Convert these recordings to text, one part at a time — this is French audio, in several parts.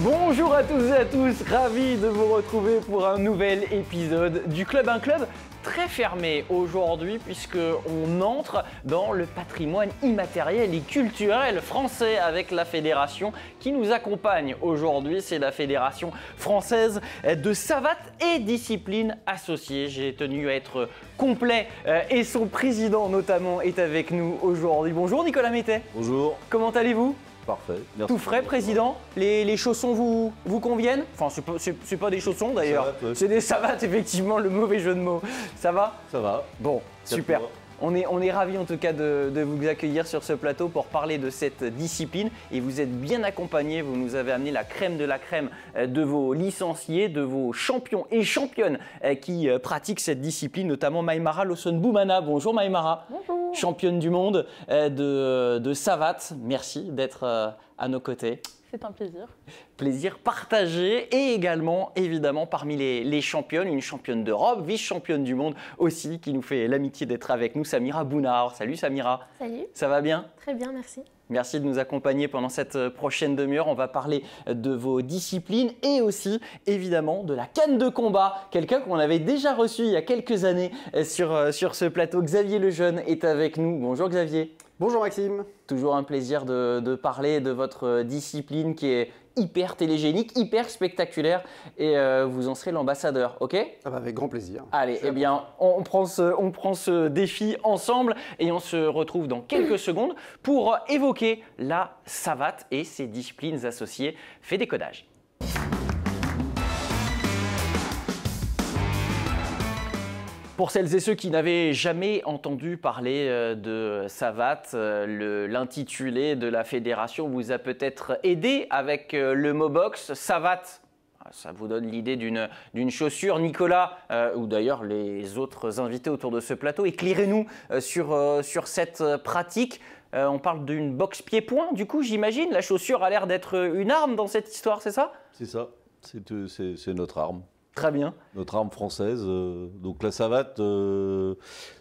Bonjour à toutes et à tous, ravi de vous retrouver pour un nouvel épisode du Club. Un club très fermé aujourd'hui puisqu'on entre dans le patrimoine immatériel et culturel français avec la fédération qui nous accompagne aujourd'hui. C'est la Fédération française de savate et disciplines associées. J'ai tenu à être complet et son président notamment est avec nous aujourd'hui. Bonjour Nicolas Métais. Bonjour. Comment allez-vous ? Parfait, merci. Tout frais, président. Les chaussons vous conviennent? Enfin, c'est pas des chaussons d'ailleurs. C'est des savates, effectivement, le mauvais jeu de mots. Ça va? Ça va. Bon, super. On est ravis en tout cas de vous accueillir sur ce plateau pour parler de cette discipline. Et vous êtes bien accompagnés. Vous nous avez amené la crème de la crème de vos licenciés, de vos champions et championnes qui pratiquent cette discipline, notamment Maïmara Lawson-Boumana. Bonjour Maïmara. Bonjour. Championne du monde de savate. Merci d'être à nos côtés. C'est un plaisir. Plaisir partagé et également, évidemment, parmi les championnes, une championne d'Europe, vice-championne du monde aussi, qui nous fait l'amitié d'être avec nous, Samira Bounard. Salut Samira. Salut. Ça va bien? Très bien, merci. Merci de nous accompagner pendant cette prochaine demi-heure. On va parler de vos disciplines et aussi, évidemment, de la canne de combat. Quelqu'un qu'on avait déjà reçu il y a quelques années sur ce plateau. Xavier Lejeune est avec nous. Bonjour Xavier. Bonjour Maxime. Toujours un plaisir de parler de votre discipline qui est hyper télégénique, hyper spectaculaire et vous en serez l'ambassadeur, ok? Ah bah avec grand plaisir. Allez, eh bien, on prend ce défi ensemble et on se retrouve dans quelques secondes pour évoquer la savate et ses disciplines associées. Fait décodage. Pour celles et ceux qui n'avaient jamais entendu parler de savate, l'intitulé de la fédération vous a peut-être aidé avec le mot box. Savate, ça vous donne l'idée d'une chaussure. Nicolas, ou d'ailleurs les autres invités autour de ce plateau, éclairez-nous sur cette pratique. On parle d'une boxe pied-point, du coup j'imagine. La chaussure a l'air d'être une arme dans cette histoire, c'est ça? C'est ça, c'est notre arme. Très bien. Notre arme française. Donc la savate,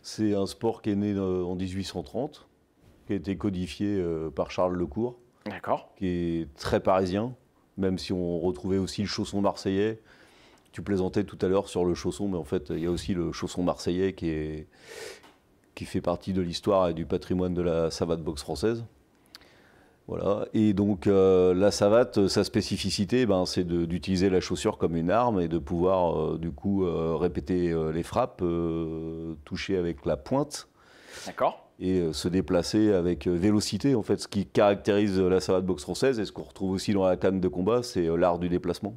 c'est un sport qui est né en 1830, qui a été codifié par Charles Lecourt. D'accord. Qui est très parisien, même si on retrouvait aussi le chausson marseillais. Tu plaisantais tout à l'heure sur le chausson, mais en fait, il y a aussi le chausson marseillais qui fait partie de l'histoire et du patrimoine de la savate boxe française. Voilà. Et donc la savate, sa spécificité, c'est d'utiliser la chaussure comme une arme et de pouvoir du coup répéter les frappes, toucher avec la pointe. D'accord. Et se déplacer avec vélocité. En fait, ce qui caractérise la savate boxe française et ce qu'on retrouve aussi dans la canne de combat, c'est l'art du déplacement.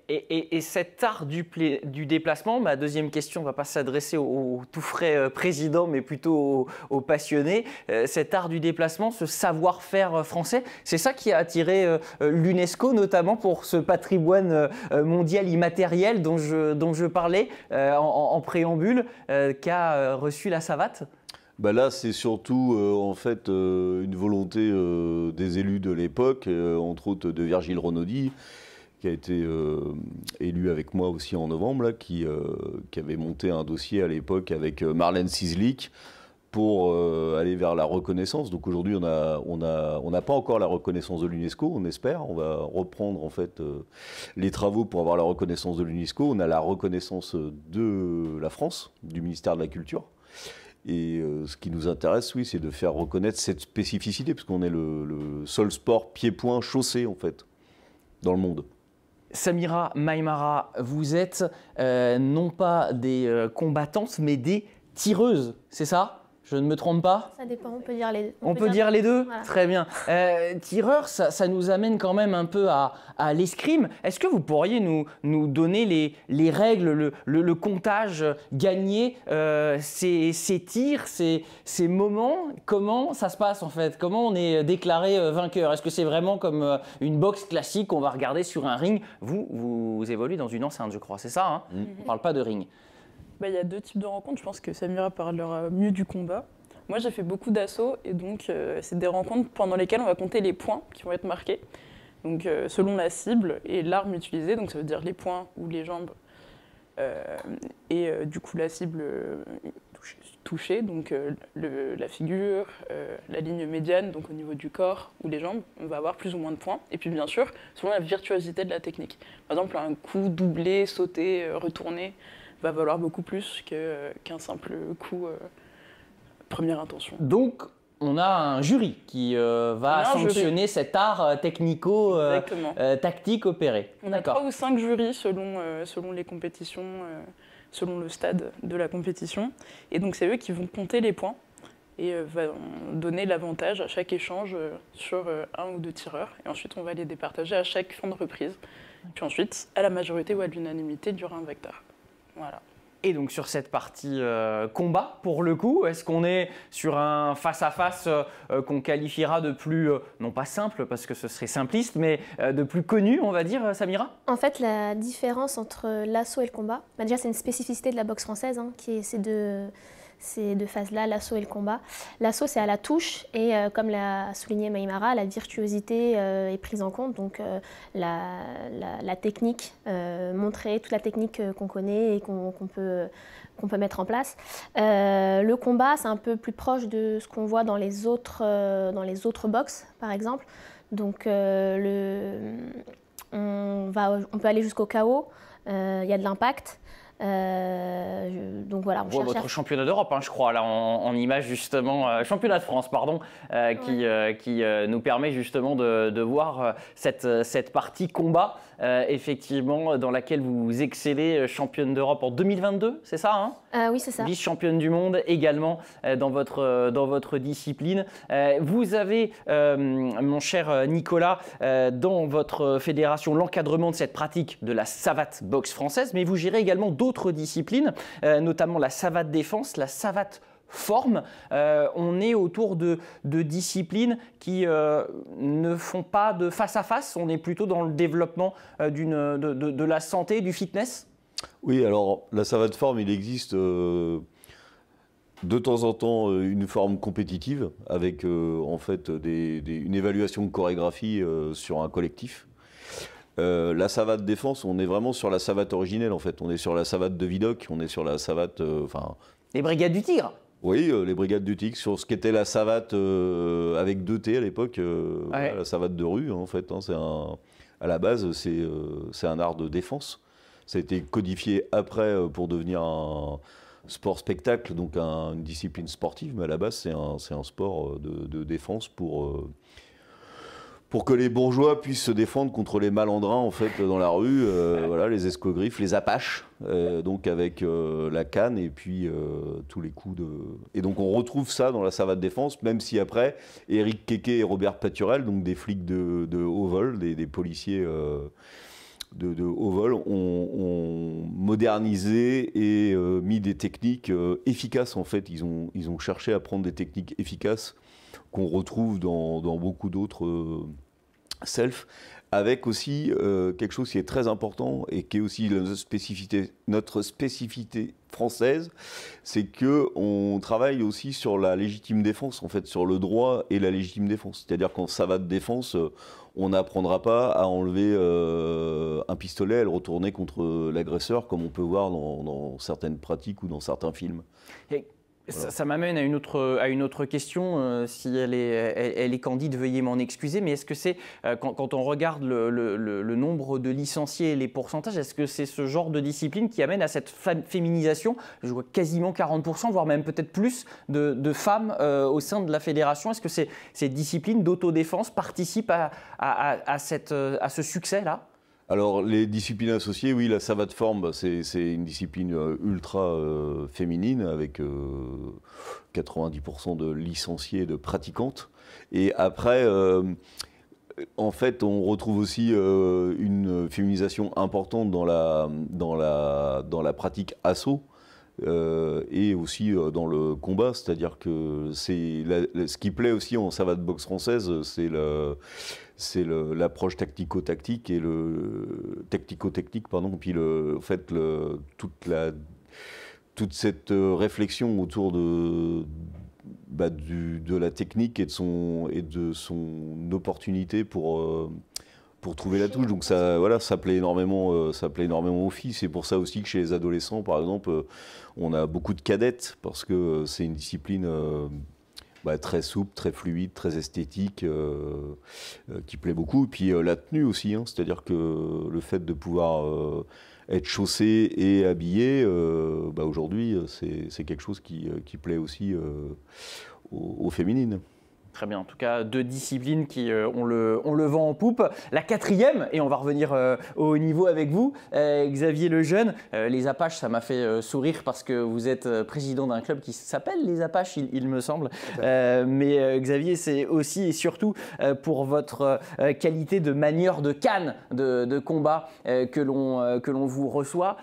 Et cet art du déplacement, ma deuxième question ne va pas s'adresser au tout frais président, mais plutôt aux passionnés. Cet art du déplacement, ce savoir-faire français, c'est ça qui a attiré l'UNESCO, notamment pour ce patrimoine mondial immatériel dont je parlais en préambule, qu'a reçu la savate? Là, c'est surtout en fait une volonté des élus de l'époque, entre autres de Virgile Renaudy, qui a été élu avec moi aussi en novembre, là, qui avait monté un dossier à l'époque avec Marlène Sislik pour aller vers la reconnaissance. Donc aujourd'hui, on n'a pas encore la reconnaissance de l'UNESCO, on espère. On va reprendre en fait les travaux pour avoir la reconnaissance de l'UNESCO. On a la reconnaissance de la France, du ministère de la Culture. Et ce qui nous intéresse, oui, c'est de faire reconnaître cette spécificité, puisqu'on est le seul sport pied-point chaussé, en fait, dans le monde. Samira Maïmara, vous êtes non pas des combattantes, mais des tireuses, c'est ça? Je ne me trompe pas? Ça dépend, on peut dire les deux. On peut dire les deux? Voilà. Très bien. Tireur, ça nous amène quand même un peu à l'escrime. Est-ce que vous pourriez nous donner les règles, le comptage gagné, ces tirs, ces moments? Comment ça se passe en fait? Comment on est déclaré vainqueur? Est-ce que c'est vraiment comme une boxe classique qu'on va regarder sur un ring? Vous évoluez dans une enceinte, je crois, c'est ça, hein? On ne parle pas de ring. Il y a deux types de rencontres. Je pense que Samira parlera mieux du combat. Moi, j'ai fait beaucoup d'assauts et donc c'est des rencontres pendant lesquelles on va compter les points qui vont être marqués. Donc selon la cible et l'arme utilisée, donc ça veut dire les poings ou les jambes. Du coup, la cible touchés, donc la figure, la ligne médiane, donc au niveau du corps ou les jambes, on va avoir plus ou moins de points. Et puis bien sûr, selon la virtuosité de la technique. Par exemple, un coup doublé, sauté, retourné va valoir beaucoup plus qu'un simple coup première intention. Donc, on a un jury qui va sanctionner cet art technico-tactique opéré. On a 3 ou 5 jurys selon les compétitions, selon le stade de la compétition. Et donc, c'est eux qui vont compter les points et vont donner l'avantage à chaque échange sur 1 ou 2 tireurs. Et ensuite, on va les départager à chaque fin de reprise. Puis ensuite, à la majorité ou à l'unanimité, durant un vecteur. Voilà. Et donc sur cette partie combat, pour le coup, est-ce qu'on est sur un face-à-face qu'on qualifiera de plus, non pas simple parce que ce serait simpliste, mais de plus connu, on va dire, Samira? En fait, la différence entre l'assaut et le combat, déjà c'est une spécificité de la boxe française, qui est ces deux phases-là, l'assaut et le combat. L'assaut, c'est à la touche et comme l'a souligné Maïmara, la virtuosité est prise en compte, donc la technique, montrer toute la technique qu'on connaît et qu'on peut mettre en place. Le combat, c'est un peu plus proche de ce qu'on voit dans les autres boxes, par exemple. Donc on peut aller jusqu'au KO, il y a de l'impact. Donc voilà, on voit votre championnat d'Europe, je crois, là en image justement, championnat de France, pardon, qui nous permet justement de voir cette partie combat, effectivement, dans laquelle vous excellez, championne d'Europe en 2022, c'est ça, oui, c'est ça. Vice-championne du monde également dans votre discipline. Vous avez, mon cher Nicolas, dans votre fédération, l'encadrement de cette pratique de la savate boxe française, mais vous gérez également d'autres disciplines, notamment la savate défense, la savate forme. On est autour de disciplines qui ne font pas de face-à-face, on est plutôt dans le développement de la santé, du fitness. Oui, alors la savate forme, il existe de temps en temps une forme compétitive avec en fait une évaluation de chorégraphie sur un collectif. La savate défense, on est vraiment sur la savate originelle en fait. On est sur la savate de Vidocq, on est sur la savate... Les Brigades du Tigre. Oui, les Brigades du Tigre, sur ce qu'était la savate avec 2 T à l'époque, ouais. La savate de rue en fait. À la base, c'est un art de défense. Ça a été codifié après pour devenir un sport-spectacle, donc une discipline sportive, mais à la base, c'est un sport de défense pour que les bourgeois puissent se défendre contre les malandrins en fait dans la rue, voilà, les escogriffes, les apaches, donc avec la canne et puis tous les coups de... Et donc on retrouve ça dans la savate défense, même si après, Éric Quéquet et Robert Paturel, donc des flics de haut vol, des policiers de haut vol, ont modernisé et mis des techniques efficaces en fait. Ils ont cherché à prendre des techniques efficaces qu'on retrouve dans beaucoup d'autres self, avec aussi quelque chose qui est très important et qui est aussi notre spécificité française, c'est qu'on travaille aussi sur la légitime défense, en fait, sur le droit et la légitime défense. C'est-à-dire qu'en savate défense, on n'apprendra pas à enlever un pistolet et le retourner contre l'agresseur, comme on peut voir dans certaines pratiques ou dans certains films. Et voilà. Ça m'amène à une autre question, si elle est candide, veuillez m'en excuser, mais est-ce que c'est, quand on regarde le nombre de licenciés et les pourcentages, est-ce que c'est ce genre de discipline qui amène à cette féminisation? Je vois quasiment 40%, voire même peut-être plus, de femmes au sein de la fédération. Est-ce que ces disciplines d'autodéfense participent à ce succès-là? Alors, les disciplines associées, oui, la savate forme, c'est une discipline ultra féminine avec 90% de licenciées et de pratiquantes. Et après, en fait, on retrouve aussi une féminisation importante dans la pratique assaut. Et aussi dans le combat, c'est-à-dire que ce qui plaît aussi en savate boxe française, c'est l'approche tactico-tactique et le tactico-technique, pardon, puis en fait toute cette réflexion autour de la technique et de son opportunité pour pour trouver la touche. Donc ça, voilà, ça plaît énormément aux filles. C'est pour ça aussi que chez les adolescents, par exemple, on a beaucoup de cadettes parce que c'est une discipline très souple, très fluide, très esthétique, qui plaît beaucoup. Et puis la tenue aussi, hein, c'est-à-dire que le fait de pouvoir être chaussé et habillé, aujourd'hui, c'est quelque chose qui plaît aussi aux féminines. Très bien, en tout cas, 2 disciplines qui ont le vent en poupe. La 4e, et on va revenir au haut niveau avec vous, Xavier Lejeune. Les Apaches, ça m'a fait sourire parce que vous êtes président d'un club qui s'appelle les Apaches, il me semble. Mais Xavier, c'est aussi et surtout pour votre qualité de manieur de canne de combat que l'on vous reçoit.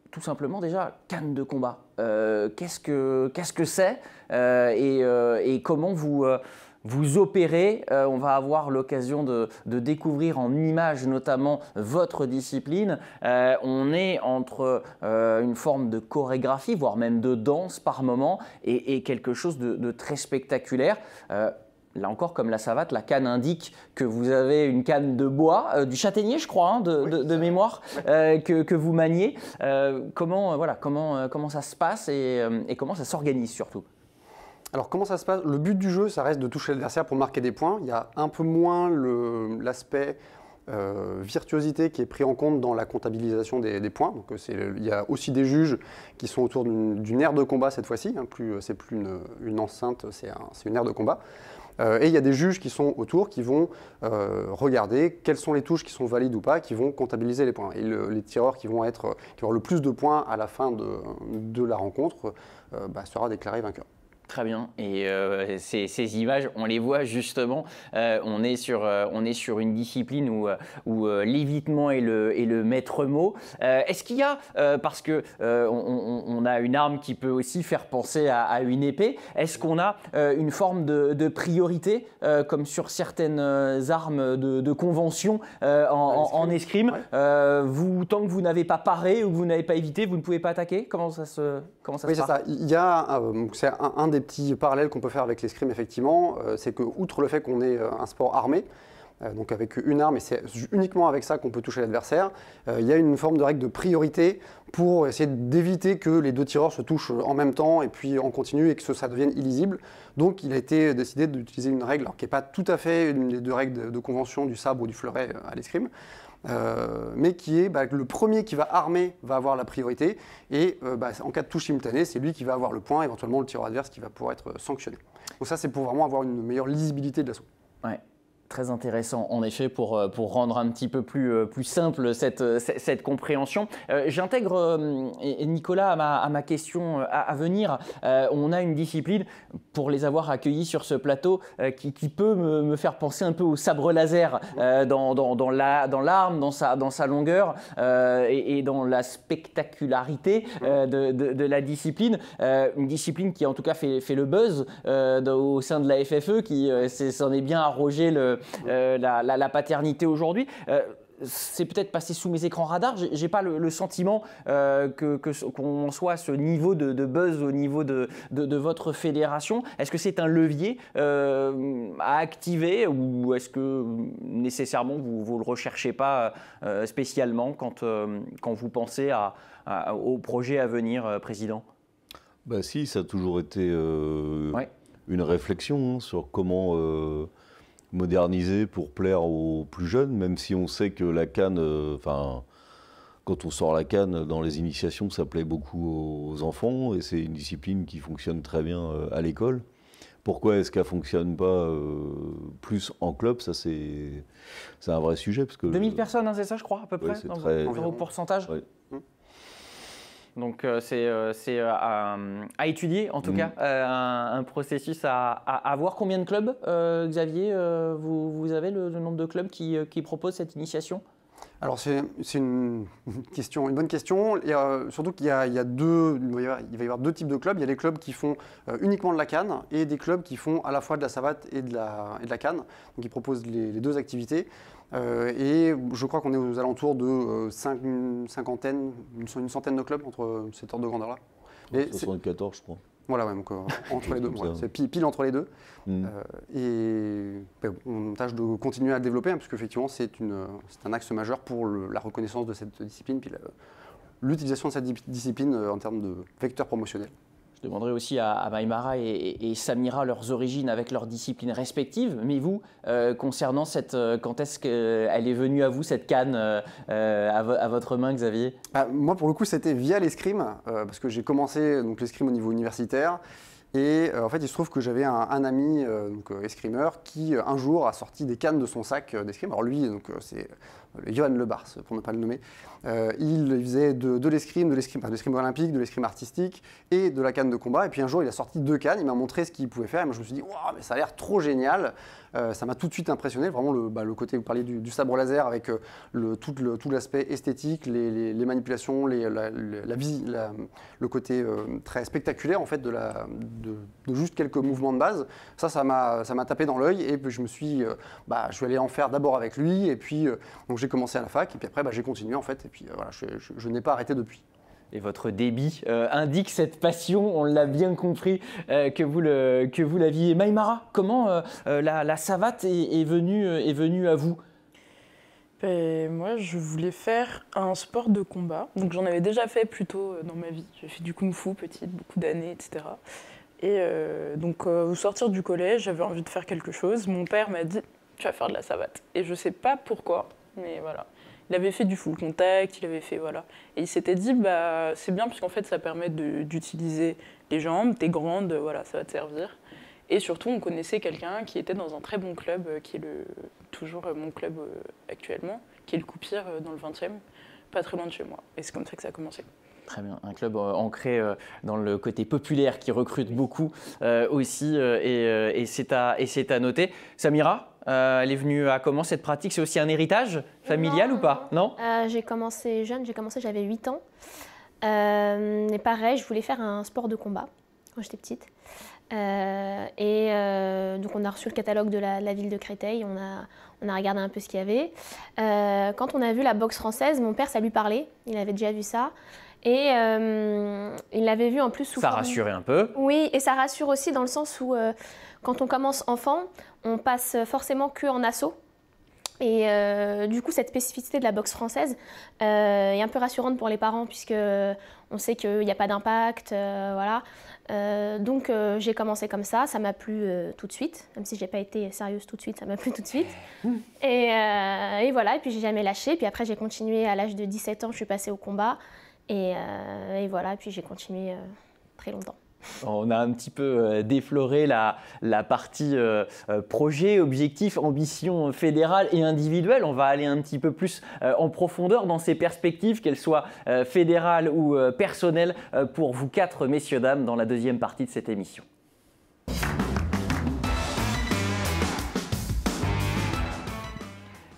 Tout simplement déjà, canne de combat. Qu'est-ce que c'est et comment vous opérez. On va avoir l'occasion de découvrir en images notamment votre discipline. On est entre une forme de chorégraphie, voire même de danse par moment, et quelque chose de très spectaculaire. Là encore, comme la savate, la canne indique que vous avez une canne de bois, du châtaignier, je crois, hein, de mémoire, que vous maniez. Comment ça se passe et comment ça s'organise surtout? Alors comment ça se passe? Le but du jeu, ça reste de toucher l'adversaire pour marquer des points. Il y a un peu moins l'aspect virtuosité qui est pris en compte dans la comptabilisation des points. Donc, il y a aussi des juges qui sont autour d'une aire de combat cette fois-ci. Hein, c'est plus une enceinte, c'est une aire de combat. Et il y a des juges qui sont autour, qui vont regarder quelles sont les touches qui sont valides ou pas, qui vont comptabiliser les points. Et les tireurs qui vont avoir le plus de points à la fin de la rencontre sera déclaré vainqueur. Très bien. Et ces images, on les voit justement. On est sur une discipline où l'évitement est le maître mot. Est-ce qu'il y a, parce que on a une arme qui peut aussi faire penser à une épée, est-ce qu'on a une forme de priorité, comme sur certaines armes de convention en escrime? Tant que vous n'avez pas paré ou que vous n'avez pas évité, vous ne pouvez pas attaquer? Comment ça se passe? Oui, c'est ça. Il y a c'est un des petits parallèles qu'on peut faire avec l'escrime, effectivement, c'est que, outre le fait qu'on est un sport armé, donc avec une arme, et c'est uniquement avec ça qu'on peut toucher l'adversaire, il y a une forme de règle de priorité pour essayer d'éviter que les 2 tireurs se touchent en même temps et puis en continu et que ça devienne illisible. Donc il a été décidé d'utiliser une règle qui n'est pas tout à fait une des 2 règles de convention du sabre ou du fleuret à l'escrime, mais qui est le premier qui va armer va avoir la priorité et en cas de touche simultanée, c'est lui qui va avoir le point, éventuellement le tireur adverse qui va pouvoir être sanctionné. Donc ça, c'est pour vraiment avoir une meilleure lisibilité de l'assaut. Ouais. Très intéressant, en effet, pour rendre un petit peu plus simple cette compréhension. J'intègre, Nicolas, à ma question à venir. On a une discipline, pour les avoir accueillis sur ce plateau, qui peut me faire penser un peu au sabre laser dans l'arme, dans sa longueur et dans la spectacularité de la discipline. Une discipline qui, en tout cas, fait le buzz au sein de la FFE, qui s'en est bien arrogé la paternité aujourd'hui. C'est peut-être passé sous mes écrans radars. J'ai pas le sentiment qu'on soit à ce niveau de buzz au niveau de votre fédération. Est-ce que c'est un levier à activer ou est-ce que nécessairement vous le recherchez pas spécialement quand vous pensez au projet à venir, Président? Si, ça a toujours été une réflexion sur comment moderniser pour plaire aux plus jeunes, même si on sait que la canne, quand on sort la canne dans les initiations, ça plaît beaucoup aux enfants et c'est une discipline qui fonctionne très bien à l'école. Pourquoi est-ce qu'elle ne fonctionne pas plus en club? Ça, c'est un vrai sujet. Parce que 2000 personnes, hein, c'est ça, je crois, à peu près, dans vos pourcentages. Ouais. Donc c'est à étudier, en tout cas, un processus à voir. Combien de clubs, Xavier, vous avez le nombre de clubs qui proposent cette initiation? Alors c'est une bonne question. Et, surtout qu'il il va y avoir 2 types de clubs. Il y a des clubs qui font uniquement de la canne et des clubs qui font à la fois de la savate et de la canne. Donc ils proposent les 2 activités. Et je crois qu'on est aux alentours de une centaine de clubs entre cet ordre de grandeur-là. 74, je crois. Voilà, ouais, donc entre les deux. Voilà, c'est pile entre les deux. Et on tâche de continuer à le développer, hein, parce qu'effectivement, c'est un axe majeur pour la reconnaissance de cette discipline, puis l'utilisation de cette discipline en termes de vecteur promotionnel. Je demanderai aussi à Maïmara et Samira leurs origines avec leurs disciplines respectives. Mais vous, concernant quand est-ce qu'elle est venue à vous, cette canne, à votre main, Xavier? Moi, pour le coup, c'était via l'escrime, parce que j'ai commencé l'escrime au niveau universitaire. Et en fait, il se trouve que j'avais un ami escrimeur qui, un jour, a sorti des cannes de son sac d'escrime. Alors lui, c'est Johan Lebars, pour ne pas le nommer. Il faisait de l'escrime olympique, de l'escrime artistique et de la canne de combat. Et puis un jour, il a sorti 2 cannes, il m'a montré ce qu'il pouvait faire. Et moi, je me suis dit, waouh, mais ça a l'air trop génial. Ça m'a tout de suite impressionné, vraiment le côté, vous parliez du sabre laser avec tout l'aspect esthétique, les manipulations, le côté très spectaculaire en fait de juste quelques mouvements de base. Ça m'a tapé dans l'œil et puis je suis allé en faire d'abord avec lui et puis donc j'ai commencé à la fac et puis après j'ai continué en fait et puis voilà, je n'ai pas arrêté depuis. Et votre débit indique cette passion, on l'a bien compris, que vous l'aviez. Maïmara, comment la savate est venue à vous? Moi, je voulais faire un sport de combat. Donc, j'en avais déjà fait plus tôt dans ma vie. J'ai fait du kung-fu petite, beaucoup d'années, etc. Et au sortir du collège, j'avais envie de faire quelque chose. Mon père m'a dit, tu vas faire de la savate. Et je ne sais pas pourquoi, mais voilà. Il avait fait du full contact, il avait fait, voilà. Et il s'était dit, c'est bien, parce qu'en fait, ça permet d'utiliser les jambes, t'es grande, voilà, ça va te servir. Et surtout, on connaissait quelqu'un qui était dans un très bon club, qui est toujours mon club actuellement, qui est le Coupir dans le 20e, pas très loin de chez moi. Et c'est comme ça que ça a commencé. Très bien, un club ancré dans le côté populaire qui recrute beaucoup aussi, et c'est à noter. Samira, elle est venue à comment cette pratique? C'est aussi un héritage familial ou pas? Non, j'ai commencé jeune, j'avais 8 ans. Et pareil, je voulais faire un sport de combat quand j'étais petite. Donc on a reçu le catalogue de la ville de Créteil, on a regardé un peu ce qu'il y avait. Quand on a vu la boxe française, mon père, ça lui parlait, il avait déjà vu ça. Et il l'avait vu en plus sous ça rassurait un peu. Oui, et ça rassure aussi dans le sens où quand on commence enfant, on passe forcément qu'en assaut. Et du coup, cette spécificité de la boxe française est un peu rassurante pour les parents puisque on sait qu'il n'y a pas d'impact, voilà. Donc j'ai commencé comme ça m'a plu tout de suite, même si je n'ai pas été sérieuse tout de suite, ça m'a plu tout de suite. Et voilà, et puis j'ai jamais lâché. Puis après j'ai continué à l'âge de 17 ans, je suis passée au combat. Et voilà, et puis j'ai continué très longtemps. On a un petit peu défloré la partie projet, objectif, ambition fédérale et individuelle. On va aller un petit peu plus en profondeur dans ces perspectives, qu'elles soient fédérales ou personnelles, pour vous 4 messieurs, dames, dans la deuxième partie de cette émission.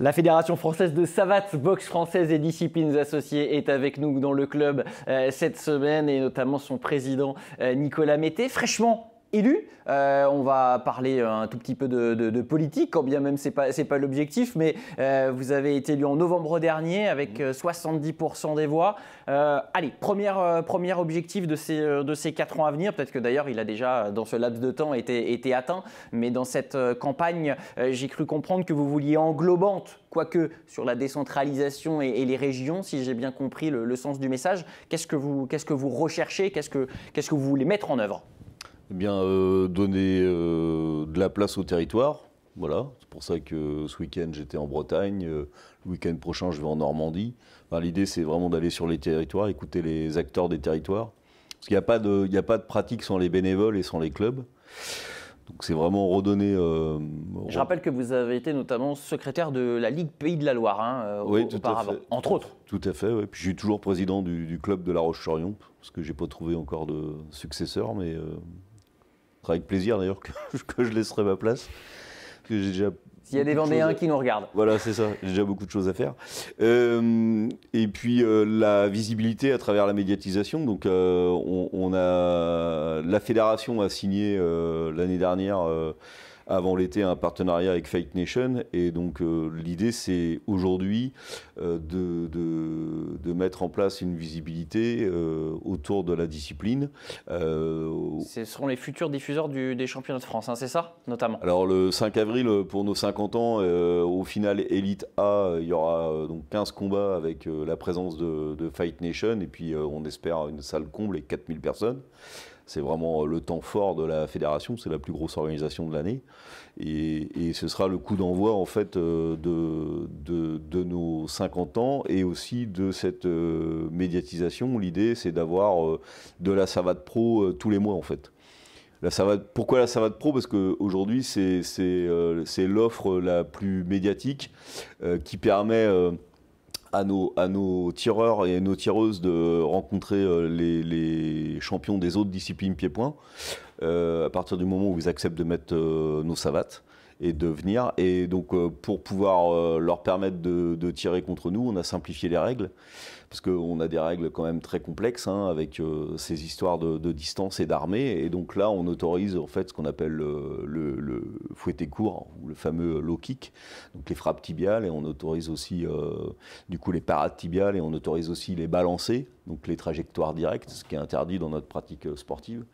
La Fédération française de savate, boxe française et disciplines associées est avec nous dans le club cette semaine, et notamment son président Nicolas Mété, fraîchement élu. On va parler un tout petit peu de politique, quand bien même c'est pas l'objectif, mais vous avez été élu en novembre dernier avec 70% des voix. Allez, premier objectif de ces 4 ans à venir, peut-être que d'ailleurs il a déjà dans ce laps de temps été atteint, mais dans cette campagne, j'ai cru comprendre que vous vouliez englobante, quoique sur la décentralisation et les régions, si j'ai bien compris le sens du message. Qu'est-ce que vous recherchez, qu'est-ce que vous voulez mettre en œuvre? Eh bien, donner de la place au territoire. Voilà, c'est pour ça que ce week-end j'étais en Bretagne, le week-end prochain je vais en Normandie. Enfin, l'idée c'est vraiment d'aller sur les territoires, écouter les acteurs des territoires. Parce qu'il n'y a pas de pratique sans les bénévoles et sans les clubs. Donc c'est vraiment redonner... Je rappelle que vous avez été notamment secrétaire de la Ligue Pays de la Loire oui, auparavant, entre autres. Tout à fait, oui. Puis je suis toujours président du club de La Roche-sur-Yon, parce que je n'ai pas trouvé encore de successeur, mais... avec plaisir d'ailleurs que je laisserai ma place. Que j'ai déjà S'il y a des Vendéens qui nous regardent. Voilà, c'est ça. J'ai déjà beaucoup de choses à faire. Et puis la visibilité à travers la médiatisation. Donc la fédération a signé l'année dernière avant l'été un partenariat avec Fight Nation. Et donc l'idée, c'est aujourd'hui de mettre en place une visibilité autour de la discipline. Ce seront les futurs diffuseurs des championnats de France, hein, c'est ça, notamment? Alors le 5 avril, pour nos 50 ans, au final Elite A, il y aura donc 15 combats avec la présence de Fight Nation. Et puis on espère une salle comble et 4000 personnes. C'est vraiment le temps fort de la fédération, c'est la plus grosse organisation de l'année. Et ce sera le coup d'envoi en fait de nos 50 ans et aussi de cette médiatisation. L'idée, c'est d'avoir de la savate pro tous les mois en fait. Pourquoi la savate pro? Parce qu'aujourd'hui, c'est l'offre la plus médiatique qui permet à nos tireurs et à nos tireuses de rencontrer les champions des autres disciplines pied-point à partir du moment où ils acceptent de mettre nos savates et de venir. Et donc pour pouvoir leur permettre de tirer contre nous, on a simplifié les règles. Parce qu'on a des règles quand même très complexes, hein, avec ces histoires de distance et d'armée. Et donc là, on autorise en fait ce qu'on appelle le fouetté court, ou le fameux low kick, donc les frappes tibiales. Et on autorise aussi du coup les parades tibiales, et on autorise aussi les balancés, donc les trajectoires directes, ce qui est interdit dans notre pratique sportive.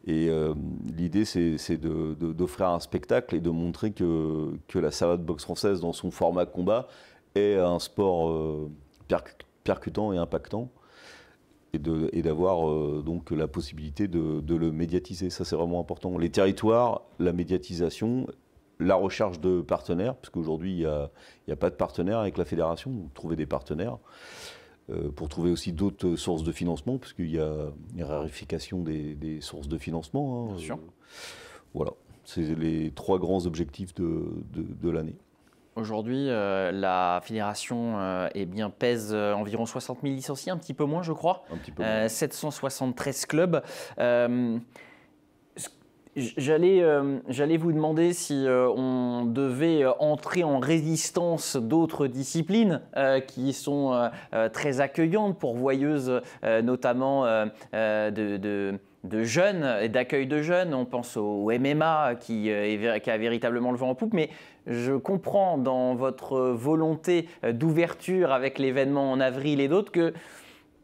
Et l'idée, c'est d'offrir un spectacle et de montrer que la savate boxe française, dans son format combat, est un sport percutant et impactant, et d'avoir donc la possibilité de le médiatiser. Ça, c'est vraiment important. Les territoires, la médiatisation, la recherche de partenaires, parce qu'aujourd'hui, il n'y a pas de partenaires avec la fédération, donc trouver des partenaires, pour trouver aussi d'autres sources de financement, parce qu'il y a une raréfaction des sources de financement. Hein. Bien sûr. Voilà, c'est les 3 grands objectifs de l'année. Aujourd'hui, la fédération pèse environ 60 000 licenciés, un petit peu moins, je crois. Un petit peu moins. 773 clubs. J'allais vous demander si on devait entrer en résistance d'autres disciplines qui sont très accueillantes, pourvoyeuses notamment de jeunes et d'accueil de jeunes. On pense au MMA qui a véritablement le vent en poupe, mais je comprends dans votre volonté d'ouverture avec l'événement en avril et d'autres que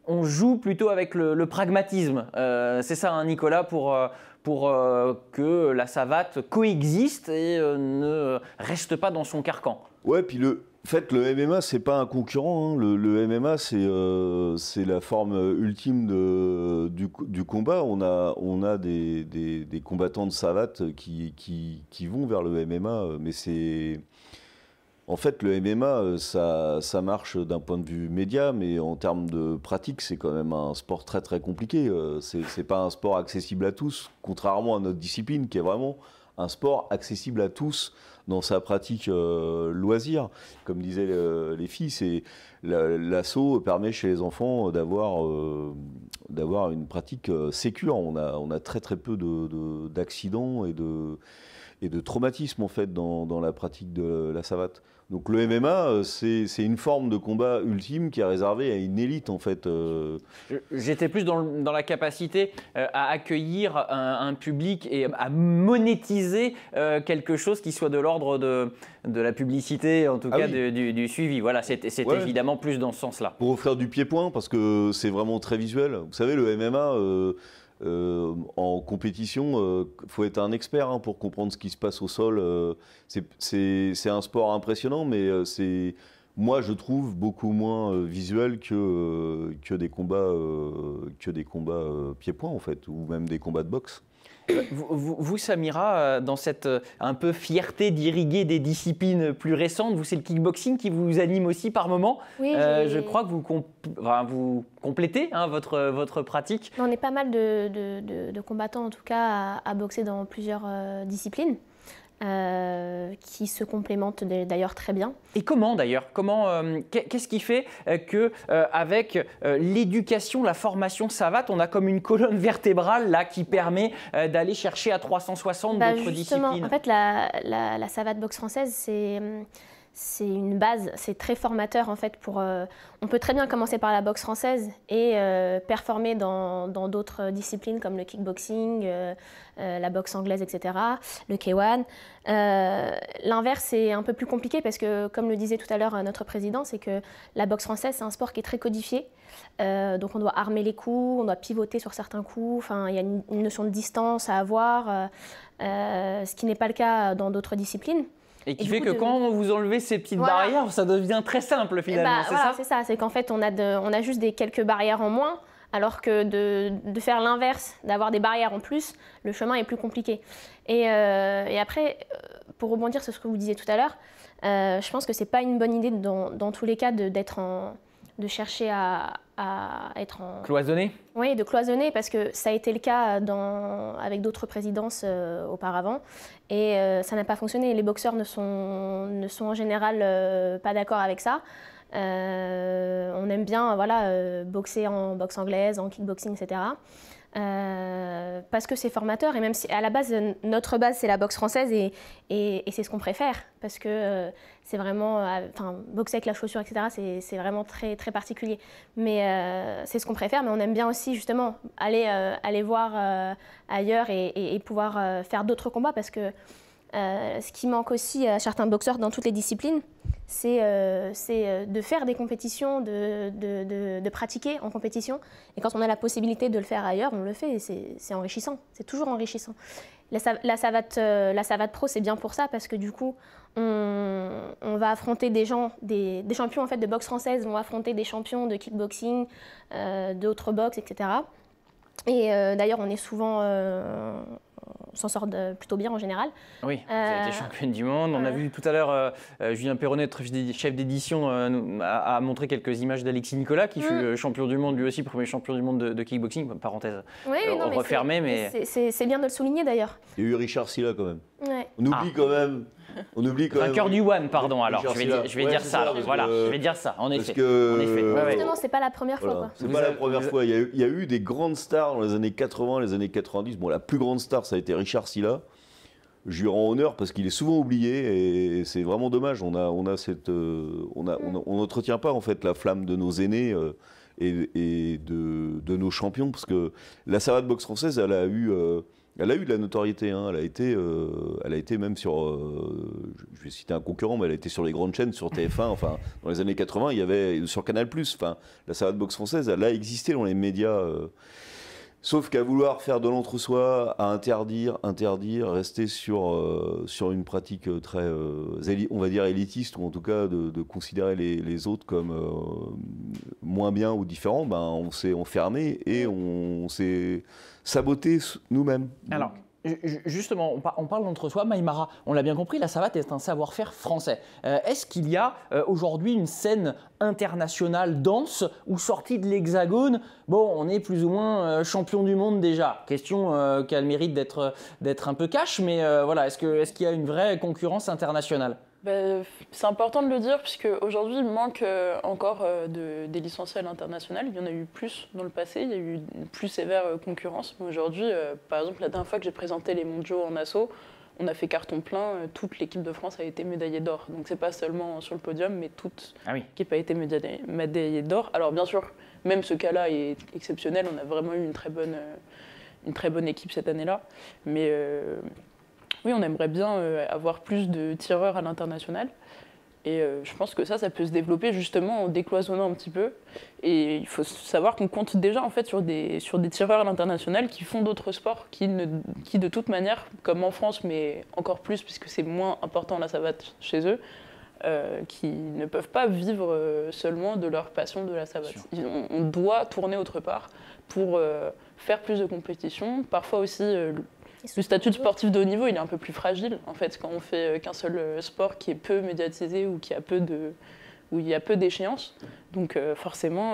on joue plutôt avec le pragmatisme. C'est ça, hein, Nicolas, pour que la savate coexiste et ne reste pas dans son carcan. Ouais, puis le MMA, c'est pas un concurrent. Hein. Le MMA, c'est la forme ultime du combat. On a des combattants de savate qui vont vers le MMA, mais c'est... En fait, le MMA, ça marche d'un point de vue média, mais en termes de pratique, c'est quand même un sport très très compliqué. C'est pas un sport accessible à tous, contrairement à notre discipline, qui est vraiment un sport accessible à tous dans sa pratique loisir. Comme disaient les filles, l'assaut permet chez les enfants d'avoir une pratique sécure. On a très très peu d'accidents et de traumatismes en fait dans la pratique de la savate. Donc le MMA, c'est une forme de combat ultime qui est réservée à une élite en fait. J'étais plus dans la capacité à accueillir un public et à monétiser quelque chose qui soit de l'ordre de la publicité, en tout cas du suivi. Voilà, c'est évidemment plus dans ce sens-là. Pour offrir du pied-point, parce que c'est vraiment très visuel. Vous savez, le MMA... en compétition, faut être un expert pour comprendre ce qui se passe au sol. C'est un sport impressionnant, mais moi je trouve beaucoup moins visuel que des combats pied-point en fait, ou même des combats de boxe. Vous, Samira, dans cette un peu fierté d'irriguer des disciplines plus récentes, c'est le kickboxing qui vous anime aussi par moment. Oui, je crois que vous complétez votre pratique. On est pas mal de combattants en tout cas à boxer dans plusieurs disciplines. Qui se complémentent d'ailleurs très bien. Et comment d'ailleurs? Qu'est-ce qui fait que avec l'éducation, la formation savate, on a comme une colonne vertébrale là qui permet d'aller chercher à 360 d'autres disciplines? En fait, la savate boxe française, c'est une base, c'est très formateur en fait. On peut très bien commencer par la boxe française et performer dans d'autres disciplines comme le kickboxing, la boxe anglaise, etc., le K1. L'inverse, c'est un peu plus compliqué parce que, comme le disait tout à l'heure notre président, c'est que la boxe française, c'est un sport qui est très codifié. Donc on doit armer les coups, on doit pivoter sur certains coups, enfin, il y a une notion de distance à avoir, ce qui n'est pas le cas dans d'autres disciplines. Et qui fait que quand vous enlevez ces petites barrières, ça devient très simple finalement, c'est ça ? C'est ça, c'est qu'en fait on a juste quelques barrières en moins, alors que de faire l'inverse, d'avoir des barrières en plus, le chemin est plus compliqué. Et après, pour rebondir sur ce que vous disiez tout à l'heure, je pense que c'est pas une bonne idée dans tous les cas de chercher à être en... Cloisonné ? Oui, de cloisonner, parce que ça a été le cas avec d'autres présidences auparavant, et ça n'a pas fonctionné. Les boxeurs ne sont en général pas d'accord avec ça. On aime bien boxer en boxe anglaise, en kickboxing, etc. Parce que c'est formateur, et même si à la base, notre base c'est la boxe française, et c'est ce qu'on préfère, parce que c'est vraiment, boxer avec la chaussure, etc., c'est vraiment très, très particulier. Mais c'est ce qu'on préfère, mais on aime bien aussi justement aller voir ailleurs et pouvoir faire d'autres combats, parce que ce qui manque aussi à certains boxeurs dans toutes les disciplines, c'est de faire des compétitions, de pratiquer en compétition. Et quand on a la possibilité de le faire ailleurs, on le fait, et c'est enrichissant, c'est toujours enrichissant. La savate pro, c'est bien pour ça, parce que du coup, on va affronter des champions en fait, de boxe française, vont affronter des champions de kickboxing, d'autres boxes, etc. Et d'ailleurs, on est souvent... on s'en sort plutôt bien en général. Oui, vous avez été championne du monde. On a vu tout à l'heure Julien Perronnet, notre chef d'édition, a montré quelques images d'Alexis Nicolas, qui fut champion du monde, lui aussi, premier champion du monde de kickboxing. Parenthèse refermée, mais... C'est bien de le souligner d'ailleurs. Il y a eu Richard Silla quand même. Ouais. On oublie quand même. Vainqueur du One, pardon, alors je vais dire ça. Voilà, je vais dire ça, en effet. Justement, c'est pas la première fois. Quoi. C'est pas la première fois. Il y a eu des grandes stars dans les années 80, les années 90. Bon, la plus grande star, ça a été Richard Silla. Je lui rends honneur parce qu'il est souvent oublié, et c'est vraiment dommage. On n'entretient pas en fait la flamme de nos aînés et de nos champions, parce que la savate boxe française, elle a eu de la notoriété, hein. Elle a été même sur, je vais citer un concurrent, mais elle a été sur les grandes chaînes, sur TF1, enfin, dans les années 80, il y avait sur Canal+, enfin, la savate boxe française, elle a existé dans les médias, sauf qu'à vouloir faire de l'entre-soi, à interdire, rester sur une pratique très, on va dire, élitiste, ou en tout cas de considérer les autres comme moins bien ou différents, ben, on s'est enfermé et on s'est saboté nous-mêmes. Alors, justement, on parle d'entre-soi. Maïmara, on l'a bien compris, la savate est un savoir-faire français. Est-ce qu'il y a aujourd'hui une scène internationale dense ou sortie de l'Hexagone? Bon, on est plus ou moins champion du monde déjà. Question qui a le mérite d'être un peu cash, mais voilà, est-ce qu'il y a une vraie concurrence internationale? C'est important de le dire, puisque aujourd'hui il manque encore des licenciés internationales. Il y en a eu plus dans le passé, il y a eu une plus sévère concurrence. Mais aujourd'hui, par exemple, la dernière fois que j'ai présenté les mondiaux en assaut, on a fait carton plein, toute l'équipe de France a été médaillée d'or. Donc c'est pas seulement sur le podium, mais toute l'équipe a été médaillée d'or. Alors bien sûr, même ce cas-là est exceptionnel, on a vraiment eu une très bonne équipe cette année-là. Mais oui, on aimerait bien avoir plus de tireurs à l'international. Et je pense que ça peut se développer justement en décloisonnant un petit peu. Et il faut savoir qu'on compte déjà en fait sur des tireurs à l'international qui font d'autres sports, qui de toute manière, comme en France, mais encore plus puisque c'est moins important la savate chez eux, qui ne peuvent pas vivre seulement de leur passion de la savate. On doit tourner autre part pour faire plus de compétitions. Parfois aussi... le statut de sportif de haut niveau, il est un peu plus fragile, en fait, quand on fait qu'un seul sport qui est peu médiatisé ou où il y a peu d'échéances. Donc forcément,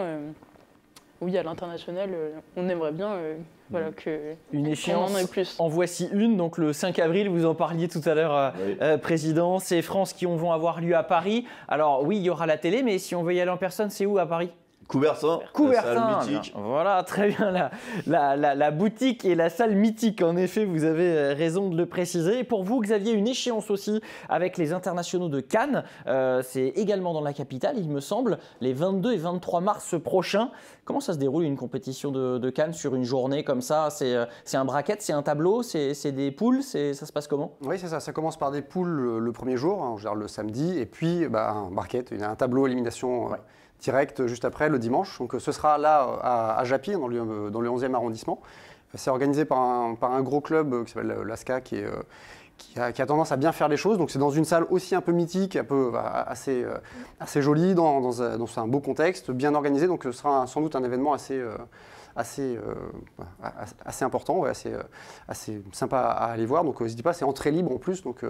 oui, à l'international, on aimerait bien une échéance, en ait plus. En voici une, donc le 5 avril, vous en parliez tout à l'heure, Président, c'est France qui vont avoir lieu à Paris. Alors oui, il y aura la télé, mais si on veut y aller en personne, c'est où à Paris ? Coubertin, Coubertin, la salle mythique. Voilà, très bien, la boutique et la salle mythique, en effet, vous avez raison de le préciser. Et pour vous, Xavier, une échéance aussi avec les internationaux de Cannes, c'est également dans la capitale, il me semble, les 22 et 23 mars prochains. Comment ça se déroule une compétition de Cannes sur une journée comme ça? C'est un bracket, c'est un tableau, c'est des poules, ça se passe comment? Oui, c'est ça, ça commence par des poules le premier jour, en général le samedi, et puis un bracket, un tableau élimination direct juste après, le dimanche. Donc ce sera là à Japy, dans le 11e arrondissement. C'est organisé par un gros club qui s'appelle l'ASCA, qui a tendance à bien faire les choses. Donc c'est dans une salle aussi un peu mythique, un peu assez jolie, dans un beau contexte, bien organisé. Donc ce sera sans doute un événement assez important, assez sympa à aller voir. Donc n'hésitez pas, c'est entrée libre en plus. Donc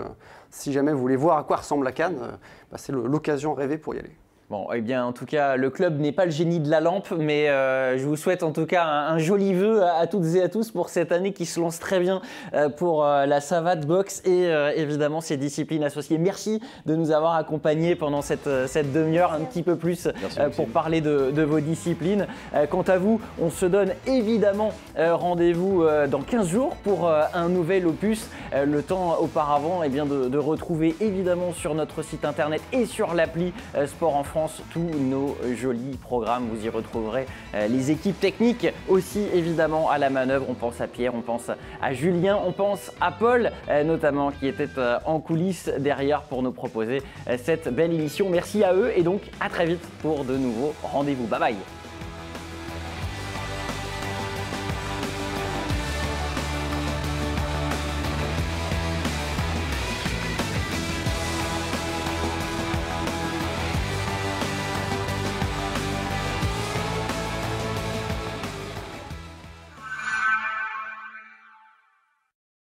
si jamais vous voulez voir à quoi ressemble la Cannes, c'est l'occasion rêvée pour y aller. Bon, eh bien, en tout cas, le club n'est pas le génie de la lampe, mais je vous souhaite en tout cas un joli vœu à toutes et à tous pour cette année qui se lance très bien pour la savate boxe et évidemment ses disciplines associées. Merci de nous avoir accompagnés pendant cette demi-heure, un petit peu plus pour parler de vos disciplines. Quant à vous, on se donne évidemment rendez-vous dans 15 jours pour un nouvel opus. Le temps auparavant de retrouver évidemment sur notre site internet et sur l'appli Sport en France tous nos jolis programmes. Vous y retrouverez les équipes techniques aussi évidemment à la manœuvre. On pense à Pierre, on pense à Julien, on pense à Paul notamment qui était en coulisses derrière pour nous proposer cette belle émission. Merci à eux et donc à très vite pour de nouveaux rendez-vous. Bye bye.